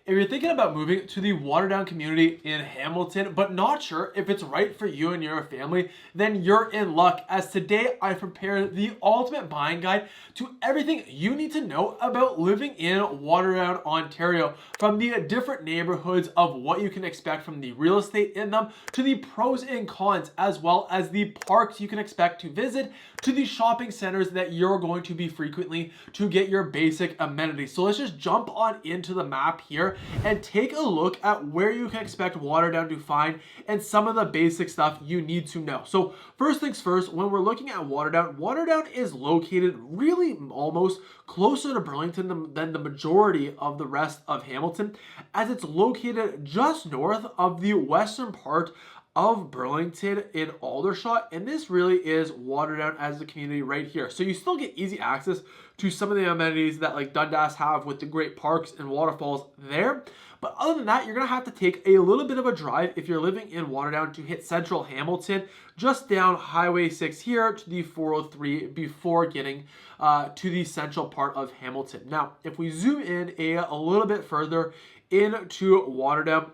If you're thinking about moving to the Waterdown community in Hamilton, but not sure if it's right for you and your family, then you're in luck, as today I prepared the ultimate buying guide to everything you need to know about living in Waterdown, Ontario, from the different neighborhoods of what you can expect from the real estate in them, to the pros and cons, as well as the parks you can expect to visit, to the shopping centers that you're going to be frequently to get your basic amenities. So let's just jump on into the map here and take a look at where you can expect Waterdown to find and some of the basic stuff you need to know. So first things first, when we're looking at Waterdown, Waterdown is located really almost closer to Burlington than the majority of the rest of Hamilton, as it's located just north of the western part of Burlington in Aldershot, and this really is Waterdown as a community right here. So you still get easy access to some of the amenities that like Dundas have with the great parks and waterfalls there. But other than that, you're going to have to take a little bit of a drive if you're living in Waterdown to hit central Hamilton, just down Highway 6 here to the 403 before getting to the central part of Hamilton. Now, if we zoom in a little bit further into Waterdown,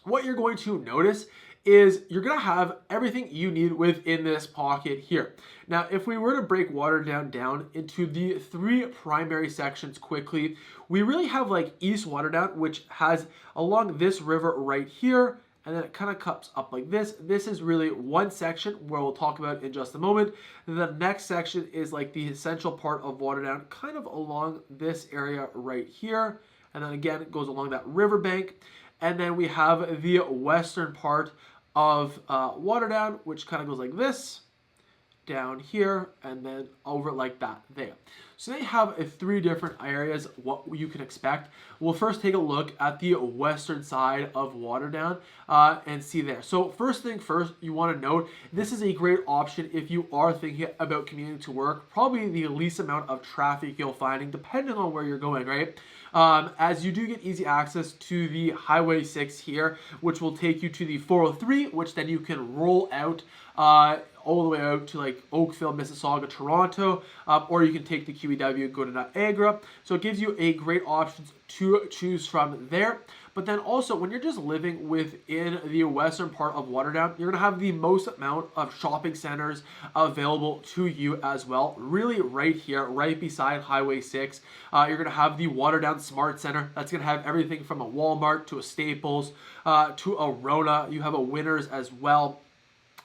what you're going to notice is you're going to have everything you need within this pocket here. Now, if we were to break Waterdown down into the three primary sections quickly, we really have like East Waterdown, which has along this river right here, and then it kind of cuts up like this. This is really one section where we'll talk about in just a moment. The next section is like the central part of Waterdown, kind of along this area right here. And then again, it goes along that riverbank. And then we have the western part of Waterdown, which kind of goes like this, down here, and then over like that there. So they have three different areas what you can expect. We'll first take a look at the western side of Waterdown and see there. So first thing first, you want to note, this is a great option if you are thinking about commuting to work. Probably the least amount of traffic you'll find, depending on where you're going, right? As you do get easy access to the Highway 6 here, which will take you to the 403, which then you can roll out all the way out to like Oakville, Mississauga, Toronto, or you can take the QEW and go to Niagara. So it gives you a great options to choose from there. But then also, when you're just living within the western part of Waterdown, you're going to have the most amount of shopping centers available to you as well. Really right here, right beside Highway 6, you're going to have the Waterdown Smart Center. That's going to have everything from a Walmart to a Staples to a Rona. You have a Winners as well.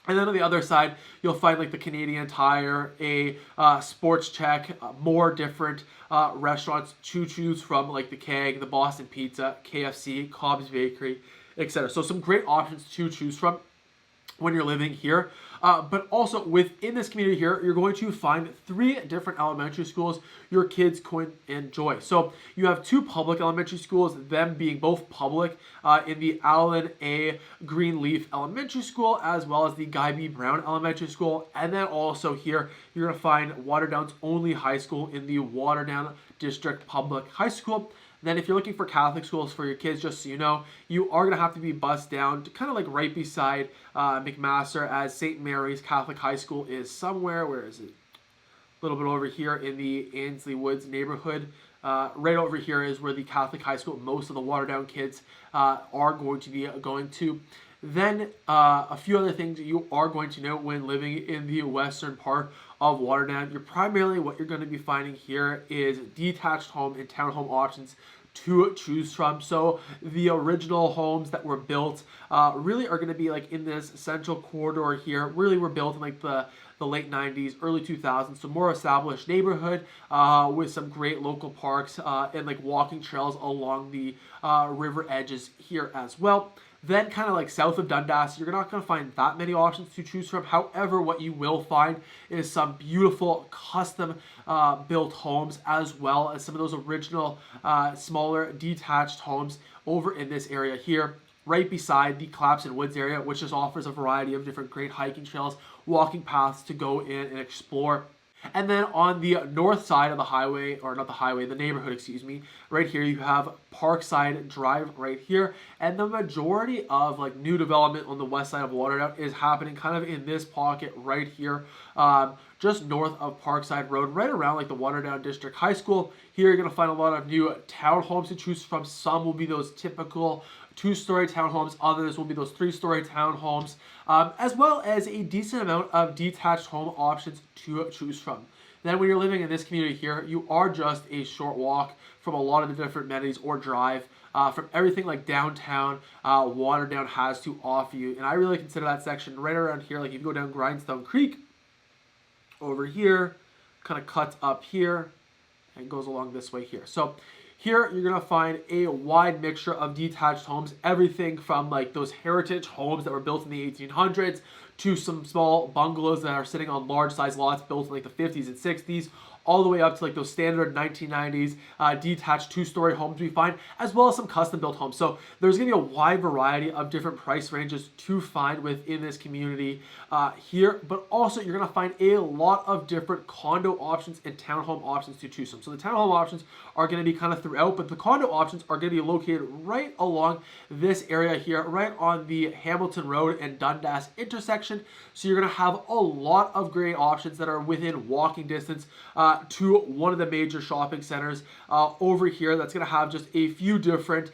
And then on the other side, you'll find like the Canadian Tire, a Sports Check, more different restaurants to choose from, like the Keg, the Boston Pizza, KFC, Cobb's Bakery, etc. So some great options to choose from when you're living here. But also within this community here, you're going to find three different elementary schools your kids can enjoy. So you have two public elementary schools, them being both public in the Allen A. Greenleaf Elementary School, as well as the Guy B. Brown Elementary School. And then also here, you're going to find Waterdown's only high school in the Waterdown District Public High School. Then if you're looking for Catholic schools for your kids, just so you know, you are going to have to be bused down to kind of like right beside McMaster, as St. Mary's Catholic High School is somewhere. Where is it? A little bit over here in the Ainsley Woods neighborhood. Right over here is where the Catholic High School, most of the Waterdown kids are going to be going to. Then a few other things you are going to know when living in the western part of Waterdown. What you're going to be finding here is detached home and townhome options to choose from. So the original homes that were built really are going to be like in this central corridor here. Really were built in like the late 90s, early 2000s. So more established neighborhood with some great local parks and like walking trails along the river edges here as well. Then kind of like south of Dundas, you're not going to find that many options to choose from. However, what you will find is some beautiful custom built homes, as well as some of those original smaller detached homes over in this area here, right beside the Clapson Woods area, which just offers a variety of different great hiking trails, walking paths to go in and explore. And then on the north side of the highway, or not the highway, the neighborhood, excuse me, right here you have Parkside Drive right here. And the majority of like new development on the west side of Waterdown is happening kind of in this pocket right here, just north of Parkside Road, right around like the Waterdown District High School. Here you're going to find a lot of new townhomes to choose from. Some will be those typical 2-story townhomes, others will be those 3-story townhomes, as well as a decent amount of detached home options to choose from. Then when you're living in this community here, you are just a short walk from a lot of the different amenities or drive from everything like downtown Waterdown has to offer you. And I really consider that section right around here. Like if you go down Grindstone Creek, over here, kind of cuts up here, and goes along this way here. So here you're going to find a wide mixture of detached homes, everything from like those heritage homes that were built in the 1800s to some small bungalows that are sitting on large size lots built in like the 50s and 60s, all the way up to like those standard 1990s detached 2-story homes we find, as well as some custom built homes. So there's going to be a wide variety of different price ranges to find within this community here, but also you're going to find a lot of different condo options and townhome options to choose from. So the townhome options are going to be kind of throughout, but the condo options are going to be located right along this area here, right on the Hamilton Road and Dundas intersection. So you're going to have a lot of great options that are within walking distance to one of the major shopping centers over here. That's going to have just a few different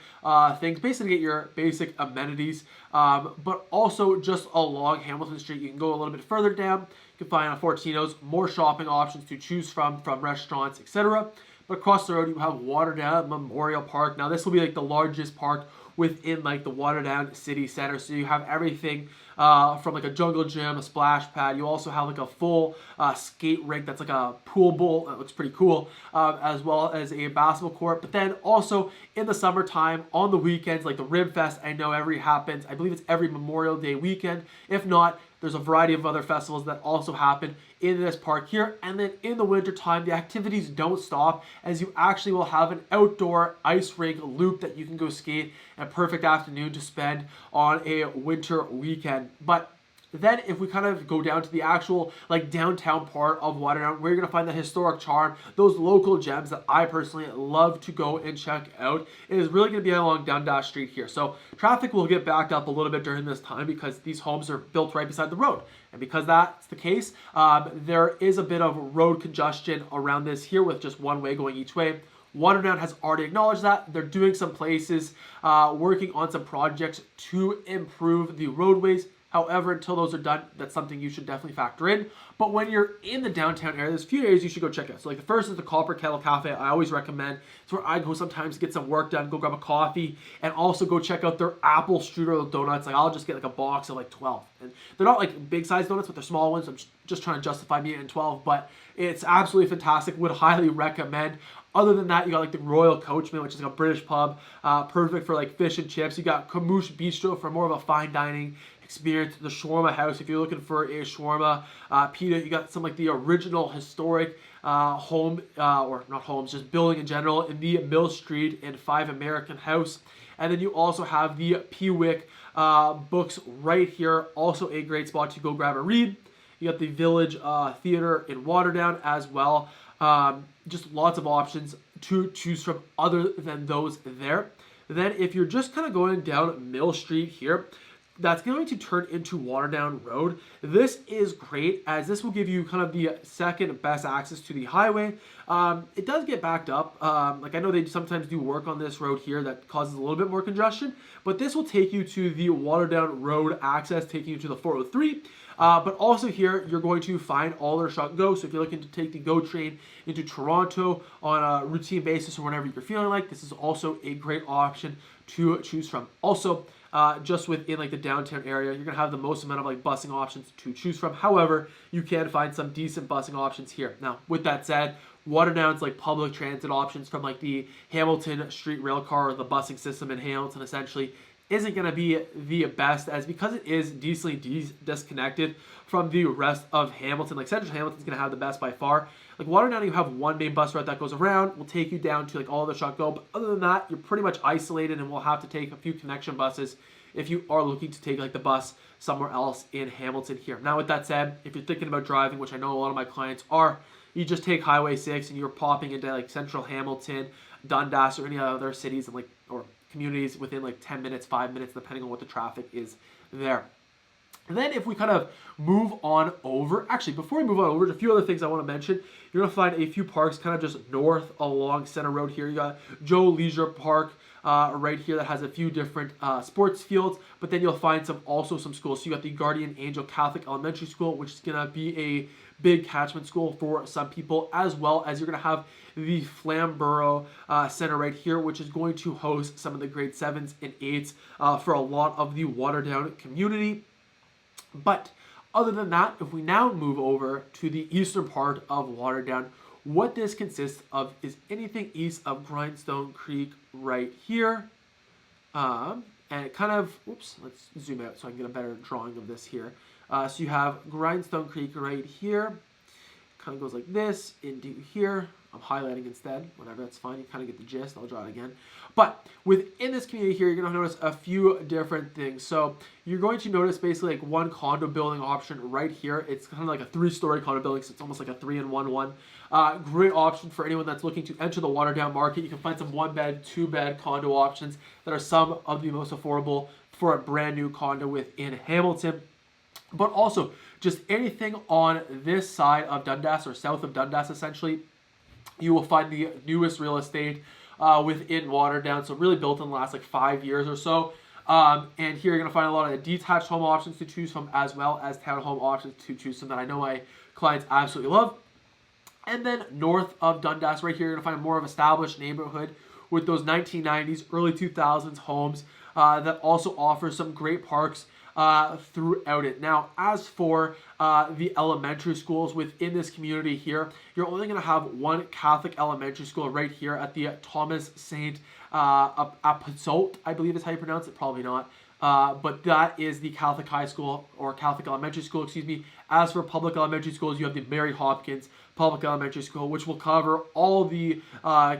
things, basically get your basic amenities, but also just along Hamilton Street. You can go a little bit further down. You can find a Fortino's, more shopping options to choose from restaurants, etc. But across the road, you have Waterdown Memorial Park. Now, this will be like the largest park within like the Waterdown City Center. So you have everything from like a jungle gym, a splash pad. You also have like a full skate rink that's like a pool bowl. That looks pretty cool, as well as a basketball court. But then also in the summertime, on the weekends, like the Rib Fest, I know happens. I believe it's every Memorial Day weekend. If not, there's a variety of other festivals that also happen in this park here. And then in the winter time, the activities don't stop, as you actually will have an outdoor ice rink loop that you can go skate, a perfect afternoon to spend on a winter weekend. But then if we kind of go down to the actual like downtown part of Waterdown, where you're going to find the historic charm, those local gems that I personally love to go and check out, it is really going to be along Dundas Street here. So traffic will get backed up a little bit during this time because these homes are built right beside the road. And because that's the case, there is a bit of road congestion around this here with just one way going each way. Waterdown has already acknowledged that. They're doing some places, working on some projects to improve the roadways. However, until those are done, that's something you should definitely factor in. But when you're in the downtown area, there's a few areas you should go check out. So like the first is the Copper Kettle Cafe. I always recommend. It's where I go sometimes to get some work done, go grab a coffee, and also go check out their apple strudel donuts. Like I'll just get like a box of like 12. And they're not like big size donuts, but they're small ones. I'm just trying to justify me getting 12, but it's absolutely fantastic. Would highly recommend. Other than that, you got like the Royal Coachman, which is like a British pub, perfect for like fish and chips. You got Camoose Bistro for more of a fine dining experience. The Shawarma House, if you're looking for a shawarma pita. You got some like the original historic home, or not homes, just building in general in the Mill Street and 5 American House. And then you also have the Pewick books right here. Also a great spot to go grab a read. You got the Village Theater in Waterdown as well. Just lots of options to choose from other than those there. Then if you're just kind of going down Mill Street here, that's going to turn into Waterdown Road. This is great, as this will give you kind of the second best access to the highway. It does get backed up. Like I know they sometimes do work on this road here that causes a little bit more congestion, but this will take you to the Waterdown Road access, taking you to the 403. But also here, you're going to find all their shut go. So if you're looking to take the GO train into Toronto on a routine basis or whenever you're feeling like, this is also a great option to choose from. Also, just within like the downtown area, you're gonna have the most amount of like busing options to choose from. However, you can find some decent busing options here. Now, with that said, Waterdown's like public transit options from like the Hamilton Street rail car or the busing system in Hamilton essentially isn't going to be the best, as because it is decently disconnected from the rest of Hamilton. Like Central Hamilton's going to have the best by far. Like Waterdown, you have one main bus route that goes around, will take you down to like all the shut go. But other than that, you're pretty much isolated and will have to take a few connection buses if you are looking to take like the bus somewhere else in Hamilton here. Now with that said, if you're thinking about driving, which I know a lot of my clients are, you just take Highway 6 and you're popping into like Central Hamilton, Dundas, or any other cities and like or communities within like 10 minutes, 5 minutes, depending on what the traffic is there. Then if we kind of move on over, actually before we move on over, there's a few other things I want to mention. You're going to find a few parks kind of just north along Center Road here. You got Joe Leisure Park right here that has a few different sports fields, but then you'll find some schools. So you got the Guardian Angel Catholic Elementary School, which is going to be a big catchment school for some people, as well as you're going to have the Flamborough Center right here, which is going to host some of the grade 7s and 8s for a lot of the Waterdown community. But other than that, if we now move over to the eastern part of Waterdown, what this consists of is anything east of Grindstone Creek right here. And it kind of, oops, let's zoom out so I can get a better drawing of this here. So you have Grindstone Creek right here. Kind of goes like this into here. I'm highlighting instead, whatever, that's fine. You kind of get the gist. I'll draw it again. But within this community here, you're going to notice a few different things. So you're going to notice basically like one condo building option right here. It's kind of like a 3-story condo building, so it's almost like a 3-in-1. Great option for anyone that's looking to enter the Waterdown market. You can find some 1-bed, 2-bed condo options that are some of the most affordable for a brand new condo within Hamilton. But also just anything on this side of Dundas or south of Dundas essentially, you will find the newest real estate within Waterdown, so really built in the last like 5 years or so. And here you're going to find a lot of detached home options to choose from, as well as townhome options to choose from that I know my clients absolutely love. And then north of Dundas right here, you're going to find a more of established neighborhood with those 1990s, early 2000s homes that also offers some great parks throughout it. Now, as for the elementary schools within this community here, you're only going to have one Catholic elementary school right here at the Thomas Saint Apostol, I believe is how you pronounce it, probably not. But that is the Catholic high school, or Catholic elementary school, excuse me. As for public elementary schools, you have the Mary Hopkins Public Elementary School, which will cover all the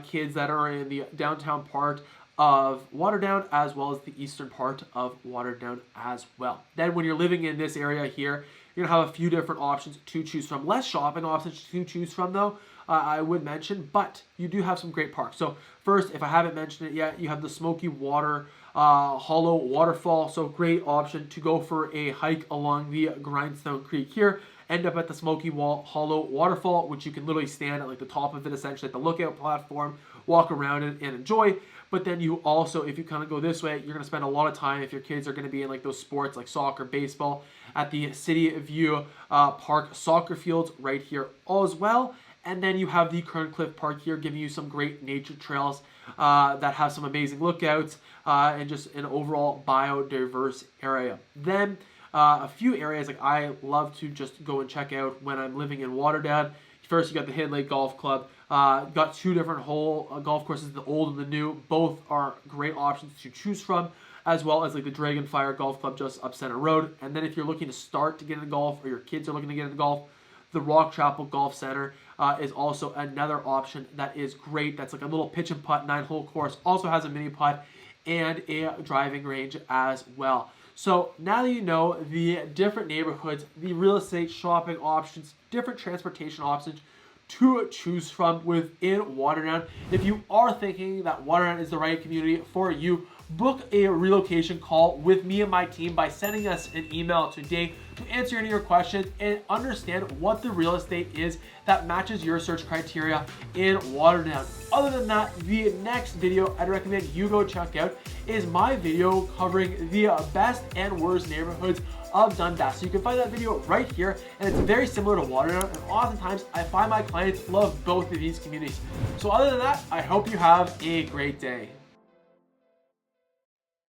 kids that are in the downtown part of Waterdown, as well as the eastern part of Waterdown as well. Then when you're living in this area here, you're going to have a few different options to choose from. Less shopping options to choose from though, I would mention, but you do have some great parks. So first, if I haven't mentioned it yet, you have the Smoky Water Hollow Waterfall. So great option to go for a hike along the Grindstone Creek here. End up at the Smoky Hollow Waterfall, which you can literally stand at like the top of it, essentially at the lookout platform, walk around it and enjoy. But then you also, if you kind of go this way, you're going to spend a lot of time, if your kids are going to be in like those sports like soccer, baseball, at the City View Park soccer fields right here as well. And then you have the Kerncliffe Park here, giving you some great nature trails that have some amazing lookouts and just an overall biodiverse area. Then a few areas like I love to just go and check out when I'm living in Waterdown. First, you got the Hidden Lake Golf Club. Got two different golf courses, the old and the new. Both are great options to choose from, as well as like the Dragonfire Golf Club just up Center Road. And then if you're looking to start to get into golf, or your kids are looking to get into golf, the Rock Chapel Golf Center is also another option that is great. That's like a little pitch and putt 9-hole course. Also has a mini putt and a driving range as well. So now that you know the different neighborhoods, the real estate shopping options, different transportation options to choose from within Waterdown, if you are thinking that Waterdown is the right community for you, book a relocation call with me and my team by sending us an email today to answer any of your questions and understand what the real estate is that matches your search criteria in Waterdown. Other than that, the next video I'd recommend you go check out is my video covering the best and worst neighborhoods of Dundas. So you can find that video right here, and it's very similar to Waterdown, and oftentimes I find my clients love both of these communities. So other than that, I hope you have a great day.